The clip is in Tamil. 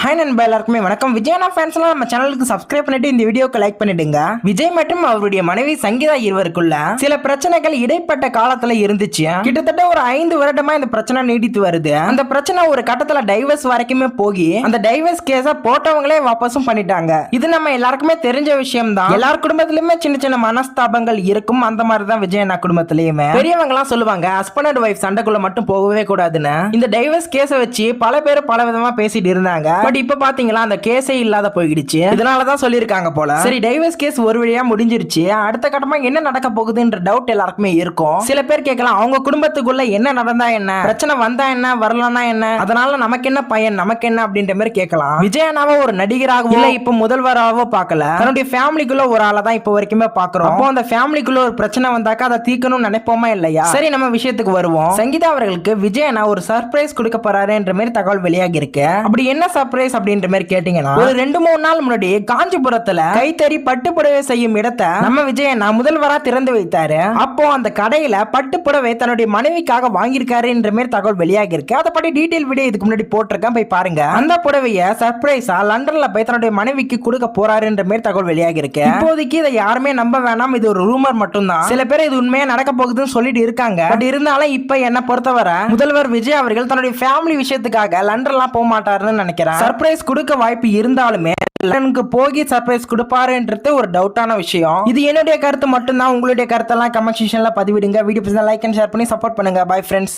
ஹாய் நண்பா, எல்லாருக்குமே வணக்கம். விஜயனா ஃபேன்ஸ்லாம் நம்ம சேனலுக்கு சப்ஸ்கிரைப் பண்ணிட்டு இந்த வீடியோக்கு லைக் பண்ணிடுங்க. விஜய் மற்றும் அவருடைய மனைவி சங்கீதா இருவருக்குள்ள சில பிரச்சனைகள் இடைப்பட்ட காலத்துல இருந்துச்சு. கிட்டத்தட்ட ஒரு 5 வருடமா இந்த பிரச்சனை நீடித்து வருது. அந்த பிரச்சனை ஒரு கட்டத்துல டைவர்ஸ் வரைக்குமே போகி அந்த டைவர்ஸ் கேஸ போட்டவங்களே வாபஸும் பண்ணிட்டாங்க. இது நம்ம எல்லாருக்குமே தெரிஞ்ச விஷயம் தான். எல்லார் குடும்பத்திலுமே சின்ன சின்ன மனஸ்தாபங்கள் இருக்கும். அந்த மாதிரி தான் விஜயனா குடும்பத்திலயுமே பெரியவங்க எல்லாம் சொல்லுவாங்க, ஹஸ்பண்ட் அண்ட் வைஃப் சண்டைக்குள்ள மட்டும் போகவே கூடாதுன்னு. இந்த டைவர்ஸ் கேஸ வச்சு பல பேர் பல விதமா பேசிட்டு இருந்தாங்க. பட் இப்ப பாத்தீங்களா அந்த கேஸே இல்லாத போயிடுச்சு. இதனாலதான் சொல்லிருக்காங்க போல. சரி, டைவர்ஸ் கேஸ் ஒரு வழியா முடிஞ்சிருச்சு. அடுத்த கட்டமா என்ன நடக்க போகுதுன்ற டவுட் எல்லாருக்குமே இருக்கும். சில பேர் கேட்கலாம், அவங்க குடும்பத்துக்குள்ள என்ன நடந்தா என்ன, பிரச்சனை வந்தா என்ன, வரலனா என்ன, அதனால நமக்கு என்ன பயன், நமக்கு என்ன அப்படின்ற மாதிரி கேட்கலாம். விஜயனாவை ஒரு நடிகராகவோ இல்ல இப்ப முதல்வராகவோ பார்க்கல, தன்னுடைய ஃபேமிலிக்குள்ள ஒரு ஆளை தான் இப்ப வரைக்குமே பாக்குறோம். அப்போ அந்த ஃபேமிலிக்குள்ள ஒரு பிரச்சனை வந்தாக்கா அதை தீர்க்கணும்னு நினைப்போமா இல்லையா? சரி, நம்ம விஷயத்துக்கு வருவோம். சங்கீதா அவர்களுக்கு விஜயனா ஒரு சர்ப்ரைஸ் கொடுக்க போறாருன்ற மாதிரி தகவல் வெளியாகி இருக்கு. அப்படி என்ன சர்ப்ரைஸ் அப்படின்ற மாதிரி கேட்டீங்கன்னா, ஒரு 2-3 நாள் முன்னாடி காஞ்சிபுரத்துல கைத்தறி பட்டு புடவை செய்யும் இடத்தை நம்ம விஜயனா முதல்வரா திறந்து வைத்தாரு. அப்போ அந்த கடையில பட்டு புடவை தன்னுடைய மனைவிக்காக வாங்கியிருக்காருன்ற மாதிரி தகவல் வெளியாகி இருக்கு. அதை பத்தி டீடைல் வீடியோ இதுக்கு முன்னாடி போட்டிருக்கேன், போய் பாருங்க. அந்த புடவைய சர்ப்ரைஸா லண்டன்ல போய் தன்னுடைய மனைவிக்கு கொடுக்க போறாருன்ற மாதிரி தகவல் வெளியாகி இருக்கு. இப்போதைக்கு இதை யாருமே நம்ப வேணாம், இது ஒரு ரூமர் மட்டும் தான். சில பேர் இது உண்மையா நடக்க போகுதுன்னு சொல்லிட்டு இருக்காங்க. பட் இருந்தாலும் இப்ப என்ன பொறுத்தவரை முதல்வர் விஜய் அவர்கள் தன்னுடைய ஃபேமிலி விஷயத்துக்காக லண்டன்லாம் போக மாட்டாருன்னு நினைக்கிறேன். சர்ப்ரைஸ் கொடுக்க வாய்ப்பு இருந்தாலுமே லண்டனுக்கு போய் சர்ப்ரைஸ் கொடுப்பாருன்றது ஒரு டவுட்டான விஷயம். இது என்னுடைய கருத்து மட்டும் தான். உங்களுடைய கருத்தெல்லாம் கமெண்ட் செக்ஷன்ல பதிவிடுங்க. வீடியோ லைக் அண்ட் ஷேர் பண்ணி சப்போர்ட் பண்ணுங்க. Bye friends.